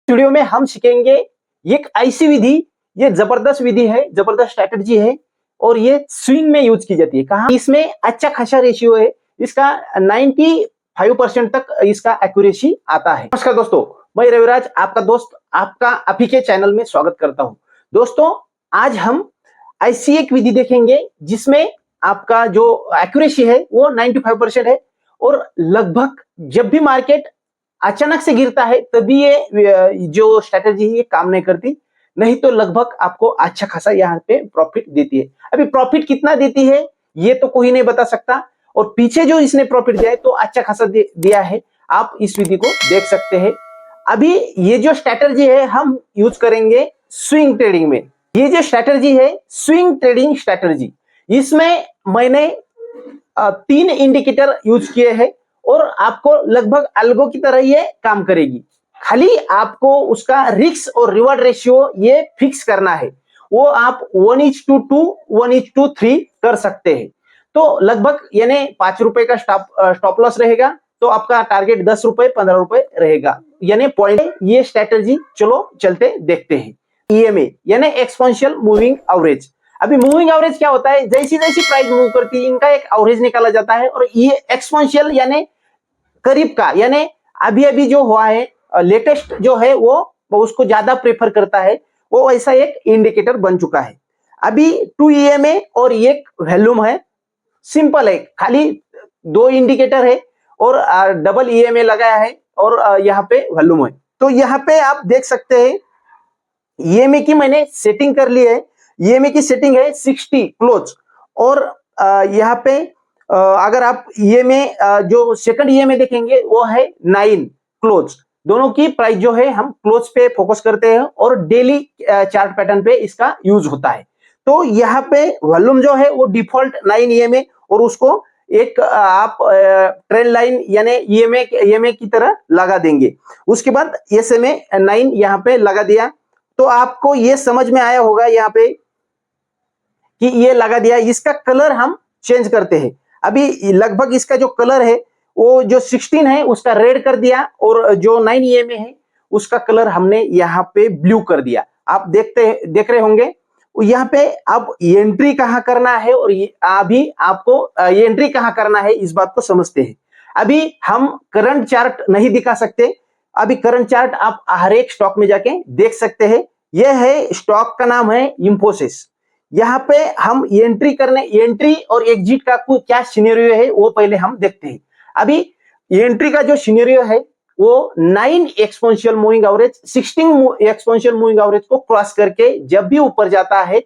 Video में हम सीखेंगे एक ऐसी विधि, ये जबरदस्त विधि है, जबरदस्त स्ट्रैटेजी है और ये स्विंग में यूज की जाती है। कहा इसमें अच्छा खासा रेशियो है, इसका 95% तक इसका एक्यूरेसी आता है। नमस्कार दोस्तों, मैं रविराज आपका दोस्त आपका आप ही के चैनल में स्वागत करता हूं। दोस्तों आज हम ऐसी एक विधि देखेंगे जिसमें आपका जो एक्यूरेसी है वो 95% है और लगभग जब भी मार्केट अचानक से गिरता है तभी ये जो स्ट्रेटेजी है ये काम नहीं करती, नहीं तो लगभग आपको अच्छा खासा यहाँ पे प्रॉफिट देती है। अभी प्रॉफिट कितना देती है ये तो कोई नहीं बता सकता और पीछे जो इसने प्रॉफिट दिया है तो अच्छा खासा दिया है। आप इस विधि को देख सकते हैं। अभी ये जो स्ट्रेटेजी है हम यूज करेंगे स्विंग ट्रेडिंग में। ये जो स्ट्रेटेजी है स्विंग ट्रेडिंग स्ट्रेटेजी, इसमें मैंने 3 इंडिकेटर यूज किए हैं और आपको लगभग अल्गो की तरह ये काम करेगी। खाली आपको उसका रिस्क और रिवॉर्ड रेशियो ये फिक्स करना है, वो आप 1:2 1:3 कर सकते हैं। तो लगभग यानी 5 रुपए का स्टॉप लॉस रहेगा तो आपका टारगेट 10 रुपए 15 रुपए रहेगा, यानी पॉइंट ये स्ट्रेटेजी। चलो चलते देखते हैं। ईएमए यानी एक्सपोनेंशियल मूविंग एवरेज। अभी मूविंग एवरेज क्या होता है, जैसी जैसी प्राइस मूव करती है इनका एक एवरेज निकाला जाता है और ये एक्सपोनेंशियल यानी करीब का, यानी अभी अभी जो हुआ है लेटेस्ट जो है वो उसको ज्यादा प्रेफर करता है, वो ऐसा एक इंडिकेटर बन चुका है। अभी 2 ईएमए और एक वॉल्यूम है, सिंपल है, खाली 2 इंडिकेटर है और डबल ईएमए लगाया है और यहाँ पे वॉल्यूम है। तो यहाँ पे आप देख सकते हैं ईएमए की मैंने सेटिंग कर ली है। ईएमए की सेटिंग है 60 क्लोज और यहाँ पे अगर आप ईएमए जो सेकंड ईएमए देखेंगे वो है 9 क्लोज। दोनों की प्राइस जो है हम क्लोज पे फोकस करते हैं और डेली चार्ट पैटर्न पे इसका यूज होता है। तो यहाँ पे वॉल्यूम जो है वो डिफॉल्ट 9 ईएमए और उसको एक आप ट्रेंड लाइन यानी ईएमए की तरह लगा देंगे। उसके बाद एसएमए 9 यहाँ पे लगा दिया। तो आपको ये समझ में आया होगा यहाँ पे कि ये लगा दिया। इसका कलर हम चेंज करते हैं। अभी लगभग इसका जो कलर है वो जो 16 है उसका रेड कर दिया और जो 9 ईएमए है उसका कलर हमने यहाँ पे ब्लू कर दिया। आप देख रहे होंगे यहाँ पे। अब एंट्री कहाँ करना है और अभी आपको एंट्री कहाँ करना है इस बात को समझते हैं। अभी हम करंट चार्ट नहीं दिखा सकते। अभी करंट चार्ट आप हर एक स्टॉक में जाके देख सकते हैं। यह है स्टॉक का नाम है इंफोसिस। यहाँ पे हम एंट्री और एग्जिट का क्या सिनेरियो है वो पहले हम देखते हैं। अभी एंट्री का जो सिनेरियो है वो 9 exponential moving average 16 exponential moving average को क्रॉस करके जब भी ऊपर जाता है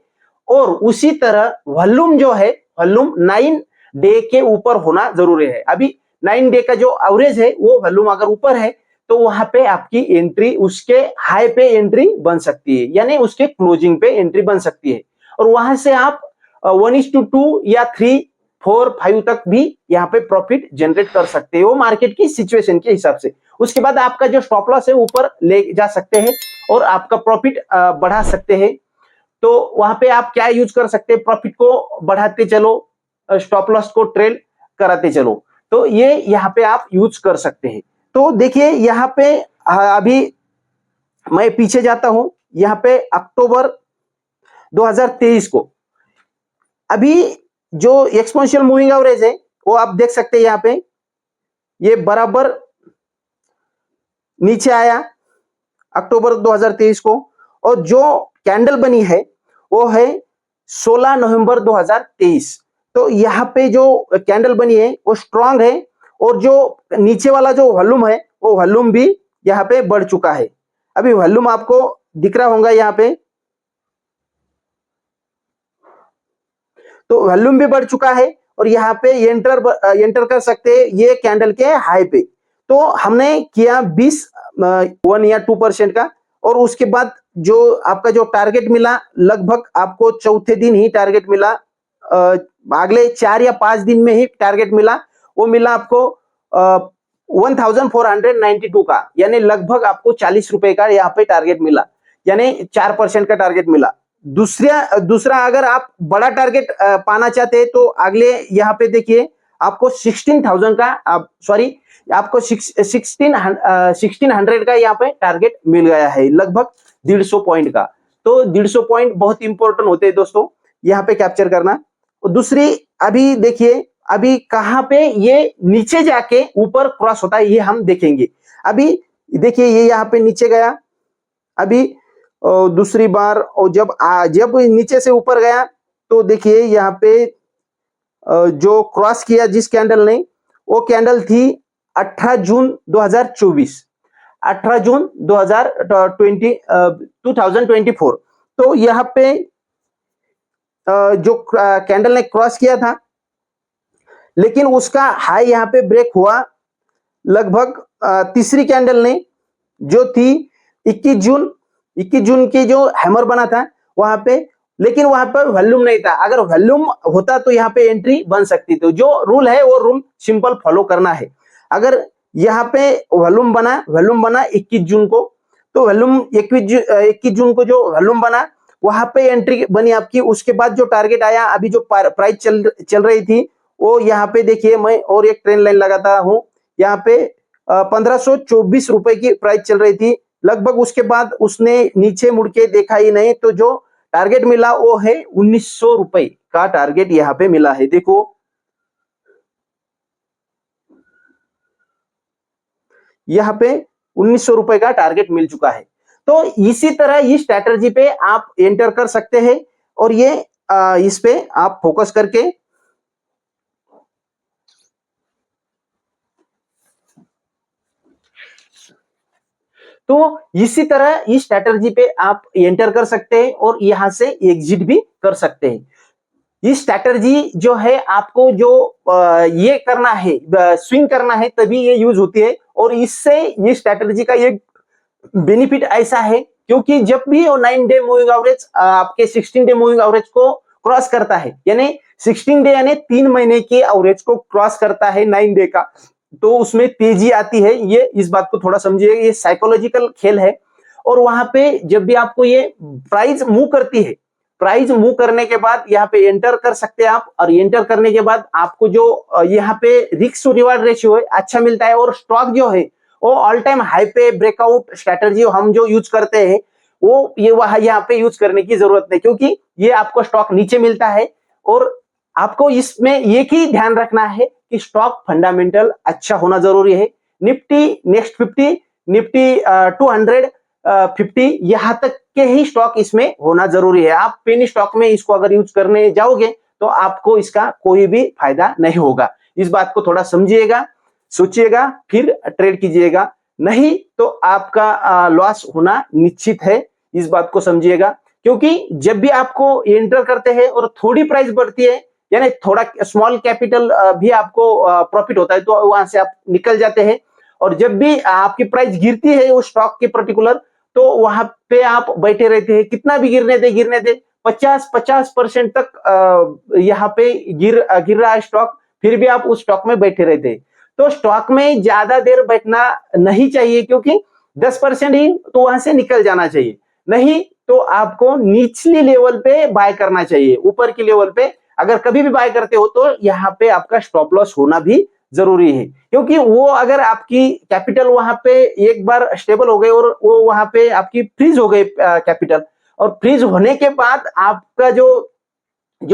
और उसी तरह वॉल्यूम जो है वॉल्यूम 9 डे के ऊपर होना जरूरी है। अभी 9 डे का जो एवरेज है वो वॉल्यूम अगर ऊपर है तो वहां पे आपकी एंट्री उसके हाई पे एंट्री बन सकती है, यानी उसके क्लोजिंग पे एंट्री बन सकती है और वहां से आप 1:2 या 3 4 5 तक भी यहाँ पे प्रॉफिट जनरेट कर सकते हो मार्केट की सिचुएशन के हिसाब से। उसके बाद आपका जो स्टॉप लॉस है ऊपर ले जा सकते हैं और आपका प्रॉफिट बढ़ा सकते हैं। तो वहां पे आप क्या यूज कर सकते हैं, प्रॉफिट को बढ़ाते चलो, स्टॉप लॉस को ट्रेल कराते चलो। तो ये यहाँ पे आप यूज कर सकते हैं। तो देखिए यहाँ पे अभी मैं पीछे जाता हूं, यहाँ पे अक्टूबर 2023 को अभी जो एक्सपोनेंशियल मूविंग एवरेज है वो आप देख सकते हैं। यहाँ पे ये बराबर नीचे आया अक्टूबर 2023 को और जो कैंडल बनी है वो है 16 नवंबर 2023। तो यहाँ पे जो कैंडल बनी है वो स्ट्रांग है और जो नीचे वाला जो वॉल्यूम है वो वॉल्यूम भी यहाँ पे बढ़ चुका है। अभी वॉल्यूम आपको दिख रहा होगा यहाँ पे, तो वॉल्यूम भी बढ़ चुका है और यहाँ पे एंटर कर सकते हैं ये कैंडल के हाई पे। तो हमने किया 1 या 2% का और उसके बाद जो आपका जो टारगेट मिला लगभग आपको चौथे दिन ही टारगेट मिला, अगले 4 या 5 दिन में ही टारगेट मिला। वो मिला आपको 1492 का, यानी लगभग आपको 40 रुपए का यहाँ पे टारगेट मिला, यानी 4% का टारगेट मिला। दूसरा अगर आप बड़ा टारगेट पाना चाहते हैं तो अगले यहाँ पे देखिए आपको 16,000 का सॉरी आपको 1600 का यहाँ पे टारगेट मिल गया है, लगभग 150 पॉइंट का। तो 150 पॉइंट बहुत इंपॉर्टेंट होते हैं दोस्तों, यहाँ पे कैप्चर करना। और दूसरी, अभी देखिए अभी कहाँ पे ये नीचे जाके ऊपर क्रॉस होता है, ये हम देखेंगे। अभी देखिए ये यहाँ पे नीचे गया, अभी दूसरी बार, और जब नीचे से ऊपर गया तो देखिए यहाँ पे जो क्रॉस किया जिस कैंडल ने, वो कैंडल थी 18 जून 2024, 18 जून 2024। तो यहाँ पे जो कैंडल ने क्रॉस किया था, लेकिन उसका हाई यहाँ पे ब्रेक हुआ लगभग तीसरी कैंडल ने, जो थी 21 जून की जो हैमर बना था वहां पे, लेकिन वहां पर वॉल्यूम नहीं था। अगर वॉल्यूम होता तो यहाँ पे एंट्री बन सकती थी। जो रूल है वो रूल सिंपल फॉलो करना है। अगर यहाँ पे वॉल्यूम बना 21 जून को, तो वॉल्यूम 21 जून को जो वॉल्यूम बना वहां पे एंट्री बनी आपकी। उसके बाद जो टारगेट आया, अभी जो प्राइस चल रही थी वो यहाँ पे देखिए, मैं और एक ट्रेंड लाइन लगाता हूँ, यहाँ पे 1524 रुपए की प्राइस चल रही थी लगभग। उसके बाद उसने नीचे मुड़ के देखा ही नहीं, तो जो टारगेट मिला वो है 1900 रुपए का टारगेट यहाँ पे मिला है। देखो यहाँ पे 1900 रुपए का टारगेट मिल चुका है। तो इसी तरह इस स्ट्रैटेजी पे आप एंटर कर सकते हैं, और ये इस पे आप फोकस करके तो इसी तरह इस स्ट्रैटेजी पे आप एंटर कर सकते हैं और यहां से एग्जिट भी कर सकते हैं। ये स्ट्रैटेजी जो है आपको जो ये करना है, स्विंग करना है, तभी ये यूज होती है। और इससे ये स्ट्रैटेजी का एक बेनिफिट ऐसा है, क्योंकि जब भी वो 9 डे मूविंग एवरेज आपके 16 डे मूविंग एवरेज को क्रॉस करता है, यानी 16 डे यानी 3 महीने के एवरेज को क्रॉस करता है 9 डे का, तो उसमें तेजी आती है। ये इस बात को थोड़ा समझिए, ये साइकोलॉजिकल खेल है। और वहां पे जब भी आपको ये प्राइस मूव करती है, प्राइस मूव करने के बाद यहाँ पे एंटर कर सकते हैं आप। और एंटर करने के बाद आपको जो यहाँ पे रिस्क टू रिवार्ड रेशियो है अच्छा मिलता है। और स्टॉक जो है वो ऑल टाइम हाई पे ब्रेकआउट स्ट्रैटेजी हम जो यूज करते हैं, वो ये वहां यहाँ पे यूज करने की जरूरत नहीं, क्योंकि ये आपको स्टॉक नीचे मिलता है। और आपको इसमें एक ही ध्यान रखना है कि स्टॉक फंडामेंटल अच्छा होना जरूरी है। निफ्टी नेक्स्ट 50, निफ्टी 250 यहां तक के ही स्टॉक इसमें होना जरूरी है। आप पेनी स्टॉक में इसको अगर यूज करने जाओगे तो आपको इसका कोई भी फायदा नहीं होगा। इस बात को थोड़ा समझिएगा, सोचिएगा, फिर ट्रेड कीजिएगा, नहीं तो आपका लॉस होना निश्चित है। इस बात को समझिएगा, क्योंकि जब भी आपको एंटर करते हैं और थोड़ी प्राइस बढ़ती है, यानी थोड़ा स्मॉल कैपिटल भी आपको प्रॉफिट होता है, तो वहां से आप निकल जाते हैं। और जब भी आपकी प्राइस गिरती है उस स्टॉक के पर्टिकुलर, तो वहां पे आप बैठे रहते हैं, कितना भी गिरने दे 50% तक यहाँ पे गिर रहा है स्टॉक, फिर भी आप उस स्टॉक में बैठे रहते हैं। तो स्टॉक में ज्यादा देर बैठना नहीं चाहिए, क्योंकि 10% ही तो वहां से निकल जाना चाहिए। नहीं तो आपको निचली लेवल पे बाय करना चाहिए। ऊपर की लेवल पे अगर कभी भी बाय करते हो तो यहाँ पे आपका स्टॉप लॉस होना भी जरूरी है, क्योंकि वो अगर आपकी कैपिटल वहां पे एक बार स्टेबल हो गई और वो वहां पे आपकी फ्रीज हो गई कैपिटल, और फ्रीज होने के बाद आपका जो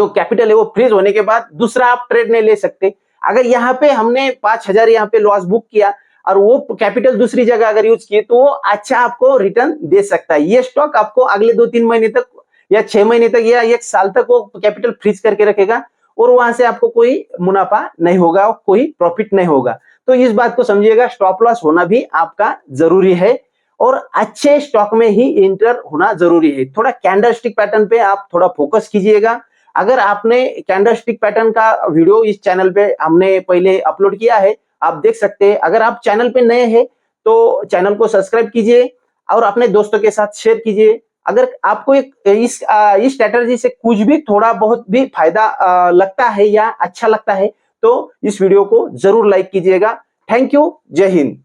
कैपिटल है वो फ्रीज होने के बाद दूसरा आप ट्रेड नहीं ले सकते। अगर यहाँ पे हमने 5,000 यहाँ पे लॉस बुक किया और वो कैपिटल दूसरी जगह अगर यूज किए, तो वो अच्छा आपको रिटर्न दे सकता है। ये स्टॉक आपको अगले 2-3 महीने तक या 6 महीने तक या 1 साल तक वो कैपिटल फ्रीज करके रखेगा, और वहां से आपको कोई मुनाफा नहीं होगा, कोई प्रॉफिट नहीं होगा। तो इस बात को समझिएगा, स्टॉप लॉस होना भी आपका जरूरी है, और अच्छे स्टॉक में ही एंटर होना जरूरी है। थोड़ा कैंडलस्टिक पैटर्न पे आप थोड़ा फोकस कीजिएगा। अगर आपने कैंडलस्टिक पैटर्न का वीडियो इस चैनल पे हमने पहले अपलोड किया है, आप देख सकते हैं। अगर आप चैनल पे नए हैं तो चैनल को सब्सक्राइब कीजिए और अपने दोस्तों के साथ शेयर कीजिए। अगर आपको इस स्ट्रैटेजी से कुछ भी थोड़ा बहुत भी फायदा लगता है या अच्छा लगता है, तो इस वीडियो को जरूर लाइक कीजिएगा। थैंक यू, जय हिंद।